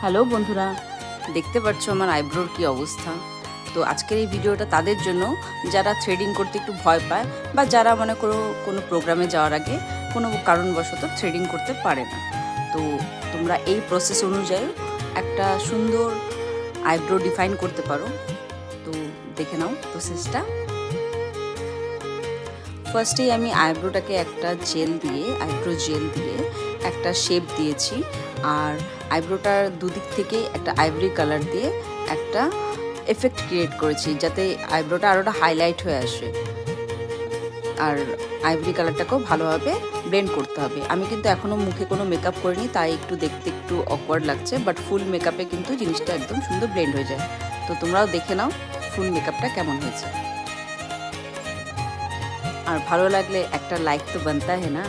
Hello বন্ধুরা, দেখতে পাচ্ছ আমার আইব্রোর কি অবস্থা। তো আজকের এই ভিডিওটা তাদের জন্য যারা থ্রেডিং করতে একটু ভয় পায় বা যারা মনে করো কোনো প্রোগ্রামে যাওয়ার আগে কোনো কারণবশত থ্রেডিং করতে পারে না। তো তোমরা এই প্রসেস অনুযায়ী একটা সুন্দর আইব্রো ডিফাইন করতে পারো। তো দেখে নাও প্রসেসটা। ফার্স্টেই আমি আইব্রোটাকে একটা আইব্রো জেল দিয়ে একটা শেপ দিয়েছি, আর আইব্রোটার দুদিক থেকে একটা আইভরি কালার দিয়ে একটা এফেক্ট ক্রিয়েট করেছি যাতে আইব্রোটা আরোটা হাইলাইট হয়ে আসে। আর আইভরি কালারটাকেও ভালোভাবে ব্লেন্ড করতে হবে। আমি কিন্তু এখনও মুখে কোনো মেকআপ করিনি, তাই একটু দেখতে একটু অকওয়ার্ড লাগছে, বাট ফুল মেকআপে কিন্তু জিনিসটা একদম সুন্দর ব্লেন্ড হয়ে যায়। তো তোমরাও দেখে নাও ফুল মেকআপটা কেমন হয়েছে। আর ভালো লাগলে একটা লাইক তো বানতা है ना।